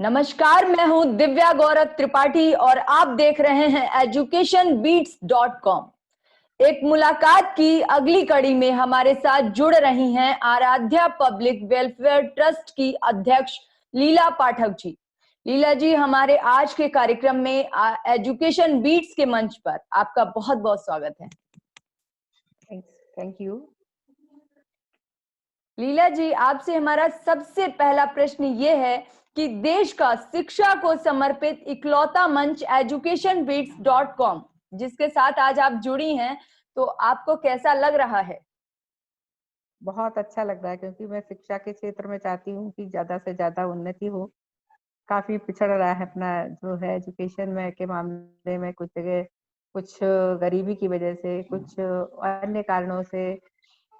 नमस्कार, मैं हूं दिव्या गौरव त्रिपाठी और आप देख रहे हैं educationbeats.com। एक मुलाकात की अगली कड़ी में हमारे साथ जुड़ रही हैं आराध्या पब्लिक वेलफेयर ट्रस्ट की अध्यक्ष लीला पाठक जी। लीला जी, हमारे आज के कार्यक्रम में एजुकेशन बीट्स के मंच पर आपका बहुत बहुत स्वागत है। Thank you. लीला जी, आपसे हमारा सबसे पहला प्रश्न ये है कि देश का शिक्षा को समर्पित इकलौता मंच educationbeats.com जिसके साथ आज आप जुड़ी हैं, तो आपको कैसा लग रहा है? बहुत अच्छा लग रहा है क्योंकि मैं शिक्षा के क्षेत्र में चाहती हूँ कि ज्यादा से ज्यादा उन्नति हो। काफी पिछड़ रहा है अपना जो है एजुकेशन में के मामले में, कुछ जगह कुछ गरीबी की वजह से, कुछ अन्य कारणों से,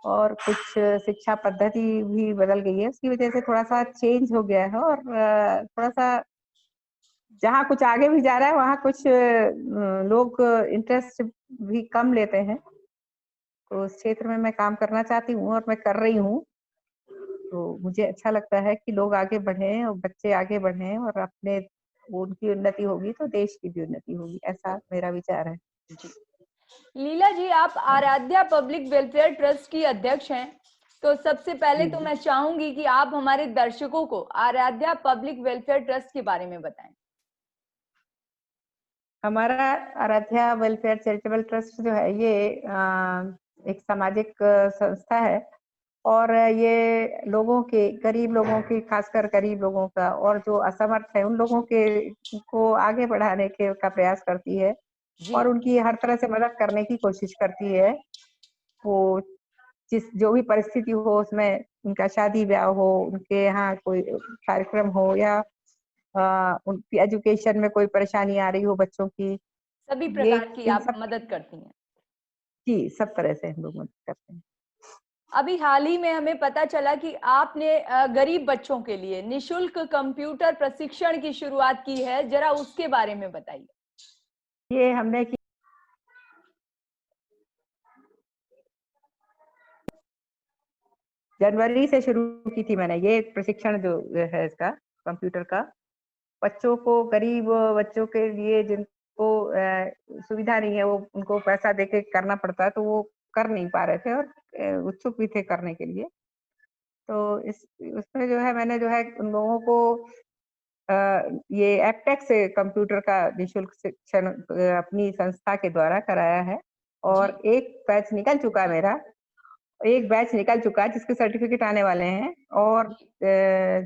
और कुछ शिक्षा पद्धति भी बदल गई है। उसकी वजह से थोड़ा सा चेंज हो गया है और थोड़ा सा जहाँ कुछ आगे भी जा रहा है वहाँ कुछ लोग इंटरेस्ट भी कम लेते हैं। तो उस क्षेत्र में मैं काम करना चाहती हूँ और मैं कर रही हूँ। तो मुझे अच्छा लगता है कि लोग आगे बढ़ें और बच्चे आगे बढ़ें और अपने उनकी उन्नति होगी तो देश की भी उन्नति होगी, ऐसा मेरा विचार है। जी लीला जी, आप आराध्या पब्लिक वेलफेयर ट्रस्ट की अध्यक्ष हैं, तो सबसे पहले तो मैं चाहूंगी कि आप हमारे दर्शकों को आराध्या पब्लिक वेलफेयर ट्रस्ट के बारे में बताएं। हमारा आराध्या वेलफेयर चैरिटेबल ट्रस्ट जो है ये एक सामाजिक संस्था है और ये लोगों के, गरीब लोगों की, खासकर गरीब लोगों का और जो असमर्थ है उन लोगों के को आगे बढ़ाने के का प्रयास करती है और उनकी हर तरह से मदद करने की कोशिश करती है। वो जो भी परिस्थिति हो उसमें, उनका शादी ब्याह हो, उनके यहाँ कोई कार्यक्रम हो या उनकी एजुकेशन में कोई परेशानी आ रही हो बच्चों की, सभी ये प्रकार की इन आप सब मदद करती हैं। जी, सब तरह से हम लोग मदद करते हैं। अभी हाल ही में हमें पता चला कि आपने गरीब बच्चों के लिए निशुल्क कंप्यूटर प्रशिक्षण की शुरुआत की है, जरा उसके बारे में बताइए। ये हमने की जनवरी से शुरू की थी मैंने, ये प्रशिक्षण जो है इसका कंप्यूटर का, बच्चों को, गरीब बच्चों के लिए जिनको सुविधा नहीं है, वो उनको पैसा देके करना पड़ता है तो वो कर नहीं पा रहे थे और उत्सुक भी थे करने के लिए। तो इस उसमें जो है मैंने जो है उन लोगों को ये एप्टेक्स से कंप्यूटर का निःशुल्क शिक्षण अपनी संस्था के द्वारा कराया है और एक बैच निकल चुका है मेरा। एक बैच निकल चुका है जिसके सर्टिफिकेट आने वाले हैं और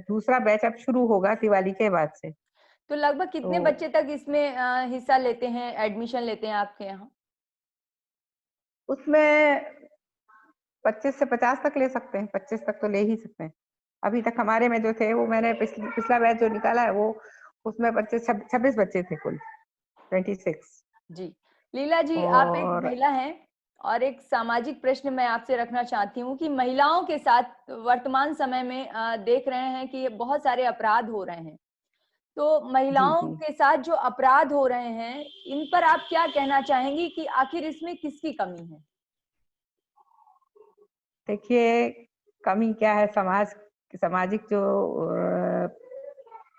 दूसरा बैच अब शुरू होगा दिवाली के बाद से। तो लगभग कितने तो बच्चे तक इसमें हिस्सा लेते हैं, एडमिशन लेते हैं आपके यहाँ? उसमें 25 से 50 तक ले सकते हैं, 25 तक तो ले ही सकते हैं। अभी तक हमारे में जो थे वो मैंने पिछला बैच जो निकाला है वो, उसमें 26 बच्चे थे कुल, 26। जी लीला जी, आप एक और महिला हैं और एक सामाजिक प्रश्न मैं आपसे रखना चाहती हूँ कि महिलाओं के साथ वर्तमान समय में देख रहे हैं कि बहुत सारे अपराध हो रहे हैं, तो जी महिलाओं जी के साथ जो अपराध हो रहे हैं, इन पर आप क्या कहना चाहेंगी कि आखिर इसमें किसकी कमी है? देखिए, कमी क्या है, सामाजिक जो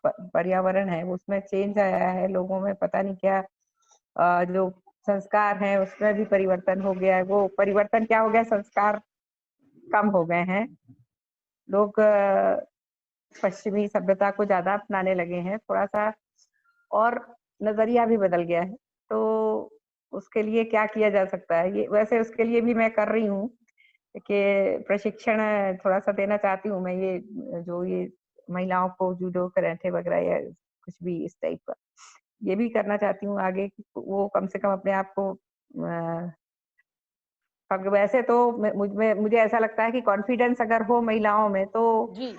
पर्यावरण है उसमें चेंज आया है, लोगों में पता नहीं क्या जो संस्कार हैं उसमें भी परिवर्तन हो गया है। वो परिवर्तन क्या हो गया, संस्कार कम हो गए हैं। लोग पश्चिमी सभ्यता को ज्यादा अपनाने लगे हैं थोड़ा सा, और नजरिया भी बदल गया है। तो उसके लिए क्या किया जा सकता है, ये वैसे उसके लिए भी मैं कर रही हूँ कि प्रशिक्षण थोड़ा सा देना चाहती हूँ मैं, ये जो ये महिलाओं को जूडो, कराटे वगैरह या कुछ भी इस टाइप का, ये भी करना चाहती हूँ आगे कि वो कम से कम अपने आप को वैसे तो मुझे ऐसा लगता है कि कॉन्फिडेंस अगर हो महिलाओं में तो जी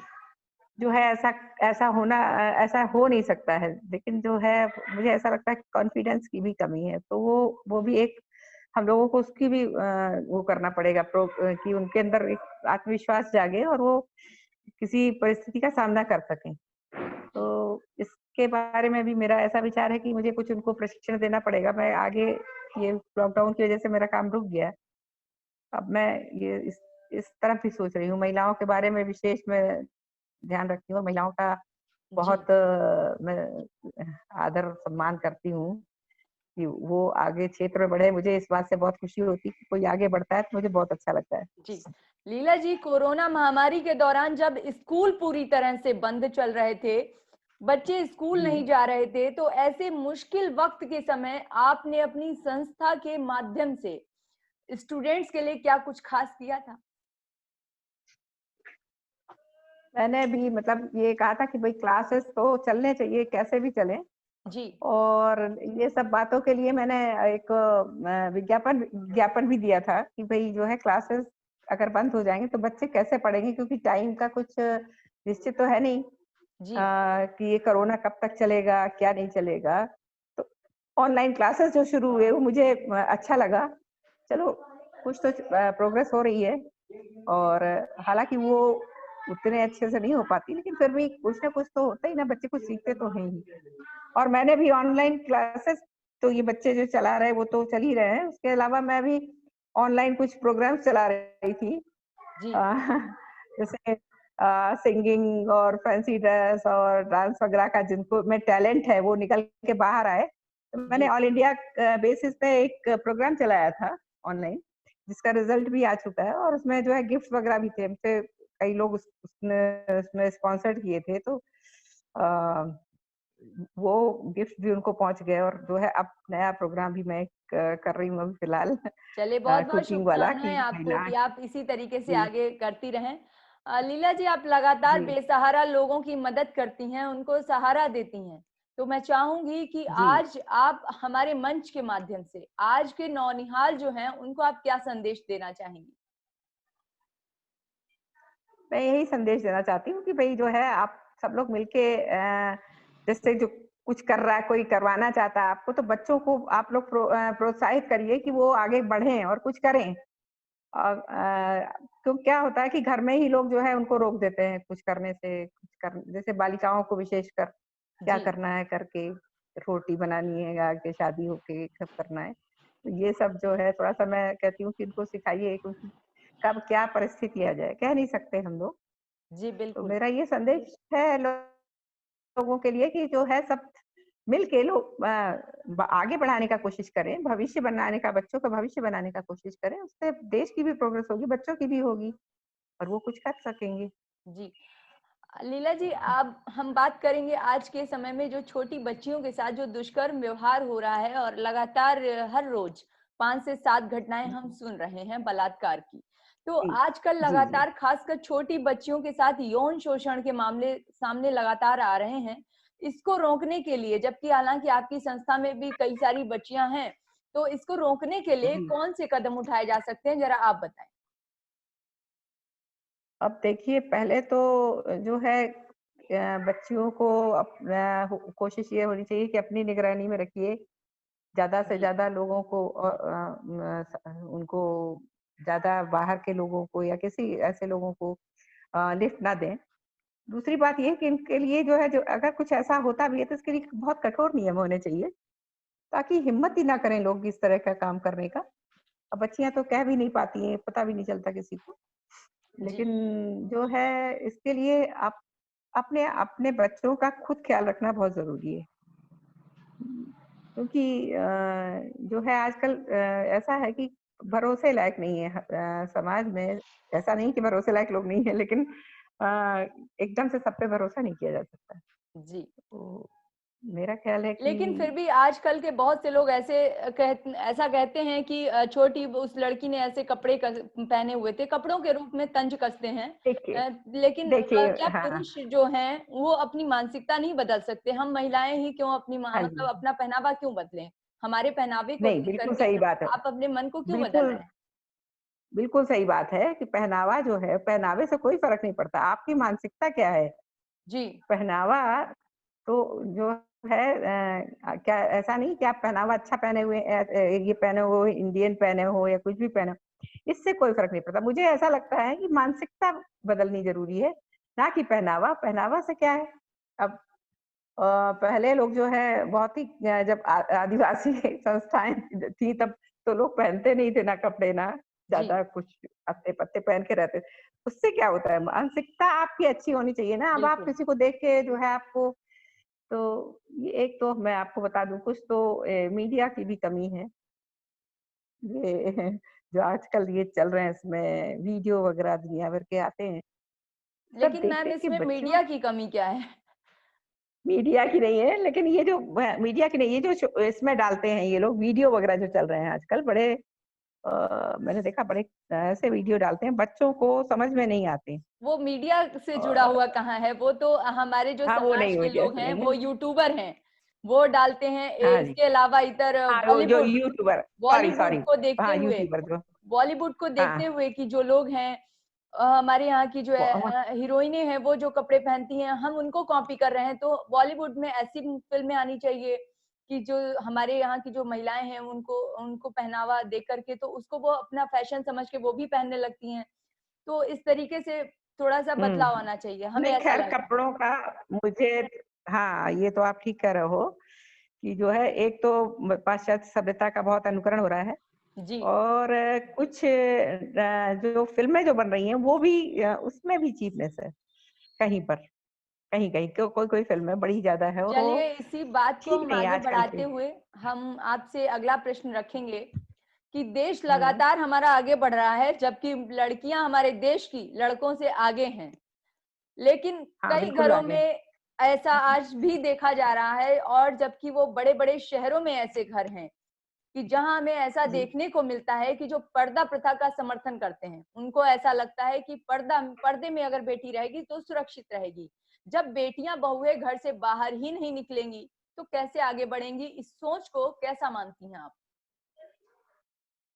जो है ऐसा ऐसा होना ऐसा हो नहीं सकता है। लेकिन जो है मुझे ऐसा लगता है कि कॉन्फिडेंस की भी कमी है, तो वो भी एक हम लोगों को उसकी भी वो करना पड़ेगा कि उनके अंदर एक आत्मविश्वास जागे और वो किसी परिस्थिति का सामना कर सकें। तो इसके बारे में भी मेरा ऐसा विचार है कि मुझे कुछ उनको प्रशिक्षण देना पड़ेगा। मैं आगे, ये लॉकडाउन की वजह से मेरा काम रुक गया, अब मैं ये इस तरफ भी सोच रही हूँ, महिलाओं के बारे में विशेष मैं ध्यान रखती हूँ और महिलाओं का जी, बहुत मैं आदर सम्मान करती हूँ कि वो आगे क्षेत्र में बढ़े। मुझे इस बात से बहुत खुशी होती है कि कोई आगे बढ़ता है तो मुझे बहुत अच्छा लगता है। जी। लीला जी, कोरोना महामारी के दौरान जब स्कूल पूरी तरह से बंद चल रहे थे, बच्चे स्कूल जी। नहीं जा रहे थे, तो ऐसे मुश्किल वक़्त के समय आपने अपनी संस्था के माध्यम से स्टूडेंट्स के लिए क्या कुछ खास किया था? मैंने भी मतलब ये कहा था कि भई क्लासेस तो चलने चाहिए, कैसे भी चलें। जी, और ये सब बातों के लिए मैंने एक विज्ञापन विज्ञापन भी दिया था कि भई जो है क्लासेस अगर बंद हो जाएँगे तो बच्चे कैसे पढ़ेंगे, क्योंकि टाइम का कुछ निश्चित तो है नहीं जी, कि ये कोरोना कब तक चलेगा, क्या नहीं चलेगा। तो ऑनलाइन क्लासेस जो शुरू हुए वो मुझे अच्छा लगा। चलो कुछ तो प्रोग्रेस हो रही है और हालाँकि वो उतने अच्छे से नहीं हो पाती, लेकिन फिर भी कुछ ना कुछ तो होता ही ना, बच्चे कुछ सीखते तो हैं ही। और मैंने भी ऑनलाइन क्लासेस, तो ये बच्चे जो चला रहे हैं वो तो चल ही रहे हैं। उसके अलावा मैं भी ऑनलाइन कुछ प्रोग्राम्स चला रही थी। जी, अ, जैसे सिंगिंग और फैंसी ड्रेस और डांस वगैरह का जिनको में टैलेंट है वो निकल के बाहर आए। तो मैंने जी, ऑल इंडिया बेसिस पे एक प्रोग्राम चलाया था ऑनलाइन, जिसका रिजल्ट भी आ चुका है और उसमें जो है गिफ्ट वगैरह भी थे। हमसे कई लोग उसने उसमें स्पॉन्सर्ड किए थे, तो अ, वो गिफ्ट भी उनको पहुँच गए और जो है अब नया प्रोग्राम भी मैं कर रही हूँ अभी फिलहाल चलिए बहुत-बहुत कुकिंग वाला कि शुभकामनाएँ आपको महिला। कि आप इसी तरीके से जी, आगे करती रहें। लीला जी, आप लगातार जी, बेसहारा लोगों की मदद करती हैं, उनको सहारा देती हैं। तो मैं चाहूँगी कि जी। आज आप हमारे मंच के माध्यम से आज के नौनिहाल जो हैं, उनको आप क्या संदेश देना चाहेंगी? मैं यही संदेश देना चाहती हूँ कि भई जो है आप सब लोग मिलके जैसे जो कुछ कर रहा है, कोई करवाना चाहता है आपको, तो बच्चों को आप लोग प्रोत्साहित करिए कि वो आगे बढ़ें और कुछ करें। और तो क्या होता है कि घर में ही लोग जो है उनको रोक देते हैं कुछ करने से, कुछ कर जैसे बालिकाओं को विशेषकर क्या जी, करना है करके, रोटी बनानी है, आगे शादी होके सब करना है। तो ये सब जो है थोड़ा-सा मैं कहती हूँ कि इनको सिखाइए, क्योंकि कब क्या परिस्थिति आ जाए, कह नहीं सकते हम लोग। जी, तो बिल्कुल। मेरा ये संदेश है लोगों के लिए कि जो है सब मिल के लोग आगे बढ़ाने का कोशिश करें, भविष्य बनाने का, बच्चों का भविष्य बनाने का कोशिश करें। उससे देश की भी प्रोग्रेस होगी, बच्चों की भी होगी और वो कुछ कर सकेंगे। जी। लीला जी, अब हम बात करेंगे आज के समय में जो छोटी बच्चियों के साथ जो दुष्कर्म व्यवहार हो रहा है और लगातार हर रोज 5 से 7 घटनाएं हम सुन रहे हैं बलात्कार की। तो जी, आजकल जी, जी। लगातार खासकर छोटी बच्चियों के साथ यौन शोषण के मामले सामने लगातार आ रहे हैं। इसको रोकने के लिए, जबकि हालांकि आपकी संस्था में भी कई सारी बच्चियां हैं, तो इसको रोकने के लिए जी। कौन से कदम उठाए जा सकते हैं, जरा आप बताएं। अब देखिए पहले तो जो है बच्चियों को कोशिश ये होनी चाहिए कि अपनी निगरानी में रखिए। ज़्यादा से जी, ज़्यादा लोगों को उनको ज़्यादा बाहर के लोगों को या किसी ऐसे लोगों को लिफ्ट ना दें। दूसरी बात ये है कि इनके लिए जो है, जो अगर कुछ ऐसा होता भी है तो इसके लिए बहुत कठोर नियम होने चाहिए, ताकि हिम्मत ही ना करें लोग इस तरह का काम करने का। अब बच्चियाँ तो कह भी नहीं पाती हैं, पता भी नहीं चलता किसी को। जी, लेकिन जो है इसके लिए आप अपने अपने बच्चों का खुद ख्याल रखना बहुत ज़रूरी है। क्योंकि जो है आजकल ऐसा है कि भरोसे लायक नहीं है समाज में। ऐसा नहीं कि भरोसे लायक लोग नहीं है, लेकिन अ, एकदम से सब पे भरोसा नहीं किया जा सकता। जी। तो मेरा ख्याल है कि लेकिन फिर भी आजकल के बहुत से लोग ऐसे ऐसा कहते हैं कि छोटी उस लड़की ने ऐसे कपड़े पहने हुए थे, कपड़ों के रूप में तंज कसते हैं। देखिए लेकिन देखिए क्या हाँ, पुरुष जो हैं वो अपनी मानसिकता नहीं बदल सकते? हम महिलाएं ही क्यों अपनी हाँ मतलब जी। अपना पहनावा क्यों बदलें? हमारे पहनावे को नहीं, देख बिल्कुल करके सही बात है। आप अपने मन को क्यों बदल बिल्कुल, रहे हैं? बिल्कुल सही बात है कि पहनावा जो है, पहनावे से कोई फ़र्क नहीं पड़ता। आपकी मानसिकता क्या है? जी, पहनावा तो जो है क्या ऐसा नहीं कि आप पहनावा अच्छा पहने हुए ये पहने हो, इंडियन पहने हो या कुछ भी पहने हो, इससे कोई फ़र्क नहीं पड़ता। मुझे ऐसा लगता है कि मानसिकता बदलनी ज़रूरी है, ना कि पहनावा। पहनावा से क्या है? अब पहले लोग जो है बहुत ही जब आदिवासी संस्थाएँ थी तब तो लोग पहनते नहीं थे ना कपड़े ना, ज्यादा कुछ अत्ते पत्ते पहन के रहते, उससे क्या होता है, मानसिकता आपकी अच्छी होनी चाहिए ना। अब आप बिल्कुल। किसी को देख के जो है आपको, तो ये एक तो मैं आपको बता दूं, कुछ तो मीडिया की भी कमी है। ये जो आजकल ये चल रहे हैं, इसमें वीडियो वगैरह दुनिया भर के आते हैं, सब लेकिन देख मैम देख के इसमें बच्चों, मीडिया की कमी क्या है? मीडिया की नहीं है, लेकिन ये जो मीडिया की नहीं, ये जो इसमें डालते हैं ये लोग, वीडियो वगैरह जो चल रहे हैं आजकल, बड़े मैंने देखा बड़े ऐसे वीडियो डालते हैं, बच्चों को समझ में नहीं आते। वो मीडिया से जुड़ा और हुआ कहाँ है? वो तो हमारे जो हाँ, वो समाज नहीं के मीडिया लोग से हैं, नहीं वो है। यूट्यूबर हैं, वो डालते हैं। हाँ जी। इसके अलावा इधर हाँ, वो जो Bollywood YouTuber, sorry Bollywood sorry, को देखते हाँ हुए यूट्यूबर जो, बॉलीवुड को देखते हाँ हुए कि जो लोग हैं, हमारे यहाँ की जो वो- हीरोइनें हैं, वो जो कपड़े पहनती हैं, हम उनको कॉपी कर रहे हैं। तो बॉलीवुड में ऐसी फिल्में आनी चाहिए कि जो हमारे यहाँ की जो महिलाएं हैं, उनको उनको पहनावा दे करके तो उसको वो अपना फैशन समझ के वो भी पहनने लगती हैं। तो इस तरीके से थोड़ा-सा बदलाव आना चाहिए, हमें नहीं ऐसा खैर लगता है। कपड़ों का मुझे, हाँ ये तो आप ठीक कह रहे हो कि जो है, एक तो पाश्चात्य सभ्यता का बहुत अनुकरण हो रहा है, जी। और कुछ जो फिल्में जो बन रही हैं वो भी उसमें भी चीपनेस है कहीं पर, कहीं कहीं कोई कोई फिल्में बड़ी ज्यादा है, और वो चलिए इसी बात को ठीक हम नहीं है आगे आजकल बढ़ाते के। हुए हम आपसे अगला प्रश्न रखेंगे कि देश हम्म। लगातार हमारा आगे बढ़ रहा है, जबकि लड़कियां हमारे देश की लड़कों से आगे हैं। लेकिन हाँ कई बिल्कुल घरों आगे। में ऐसा आज भी देखा जा रहा है, और जबकि वो बड़े-बड़े शहरों में ऐसे घर हैं कि जहां हमें ऐसा जी। देखने को मिलता है कि जो पर्दा प्रथा का समर्थन करते हैं, उनको ऐसा लगता है कि पर्दे में अगर बेटी रहेगी तो सुरक्षित रहेगी। जब बेटियां बहुएं घर से बाहर ही नहीं निकलेंगी, तो कैसे आगे बढ़ेंगी? इस सोच को कैसा मानती हैं आप?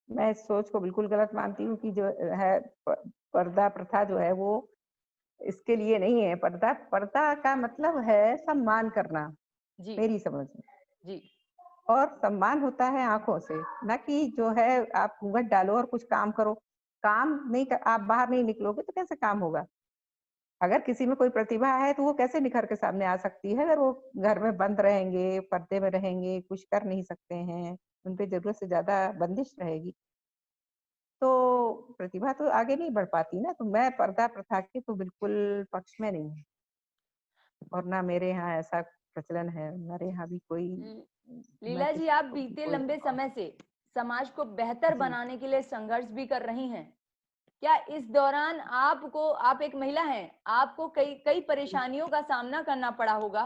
मैं इस सोच को बिल्कुल गलत मानती हूँ कि जो है पर्दा प्रथा जो है वो इसके लिए नहीं है। पर्दा पर्दा का मतलब है सम्मान करना, जी, मेरी समझ में। जी, और सम्मान होता है आंखों से, ना कि जो है आप घूंघट डालो और कुछ काम करो। काम नहीं कर, आप बाहर नहीं निकलोगे तो कैसे काम होगा? अगर किसी में कोई प्रतिभा है तो वो कैसे निखर के सामने आ सकती है? अगर वो घर में बंद रहेंगे, पर्दे में रहेंगे, कुछ कर नहीं सकते हैं, उन पे जरूरत से ज्यादा बंदिश रहेगी, तो प्रतिभा तो आगे नहीं बढ़ पाती ना। तो मैं पर्दा प्रथा के तो बिल्कुल पक्ष में नहीं हूँ, और ना मेरे यहाँ ऐसा प्रचलन है, हमारे यहाँ भी कोई, ल- मैं लीला जी, आप किसी को भी बीते कोई, लंबे समय से समाज को बेहतर जी। बनाने के लिए संघर्ष भी कर रही हैं। क्या इस दौरान आपको, आप एक महिला हैं, आपको कई कई परेशानियों का सामना करना पड़ा होगा,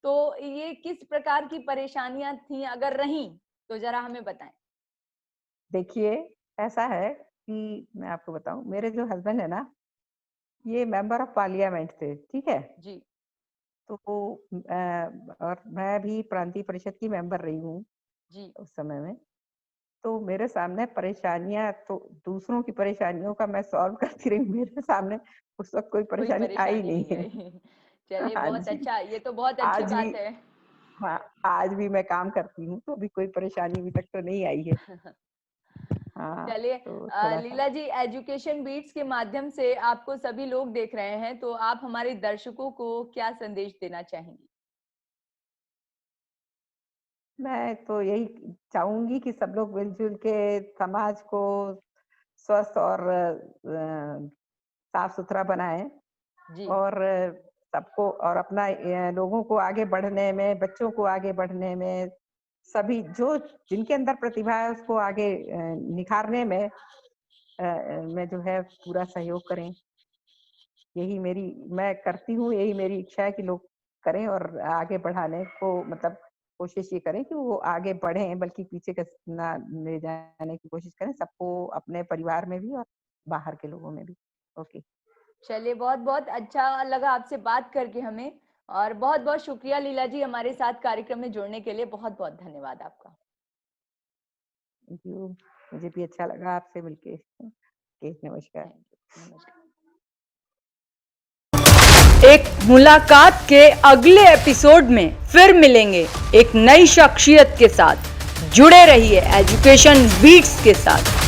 तो ये किस प्रकार की परेशानियां थी, अगर रहीं तो जरा हमें बताएं। देखिए, ऐसा है कि मैं आपको बताऊँ, मेरे जो हस्बैंड है ना, ये मेंबर ऑफ पार्लियामेंट थे, ठीक है? जी, तो और मैं भी प्रांतीय परिषद की मेंबर रही हूँ जी। उस समय में। तो मेरे सामने परेशानियाँ, तो दूसरों की परेशानियों का मैं सॉल्व करती रही हूँ, मेरे सामने उस वक़्त कोई कोई परेशानी आई परेशानी नहीं नहीं है। आई। चलिए हाँ बहुत जी, अच्छा, ये तो बहुत अच्छी आज भी, बात है। हाँ, आज भी मैं काम करती हूँ, तो अभी कोई परेशानी अभी तक तो नहीं आई है। हाँ, चलिए तो थोड़ा-सा, लीला जी, एजुकेशन बीट्स के माध्यम से आपको सभी लोग देख रहे हैं, तो आप हमारे दर्शकों को क्या संदेश देना चाहेंगी? मैं तो यही चाहूँगी कि सब लोग मिल-जुल के समाज को स्वस्थ और साफ-सुथरा बनाएँ, जी, और सबको, और अपना लोगों को आगे बढ़ने में, बच्चों को आगे बढ़ने में, सभी जो जिनके अंदर प्रतिभा है उसको आगे निखारने में जो है पूरा सहयोग करें। यही मेरी, मैं करती हूँ, यही मेरी इच्छा है कि लोग करें और आगे बढ़ाने को, मतलब कोशिश ये करें कि वो आगे बढ़ें, बल्कि पीछे ना ले जाने की कोशिश करें, सबको, अपने परिवार में भी और बाहर के लोगों में भी। ओके। चलिए बहुत-बहुत अच्छा लगा आपसे बात करके हमें, और बहुत-बहुत शुक्रिया लीला जी, हमारे साथ कार्यक्रम में जुड़ने के लिए बहुत-बहुत धन्यवाद आपका। Thank you. मुझे भी अच्छा लगा आपसे मिलके। ओके, नमस्कार। थैंक यू, नमस्कार। एक मुलाकात के अगले एपिसोड में फिर मिलेंगे एक नई शख्सियत के साथ। जुड़े रहिए एजुकेशन बीट्स के साथ।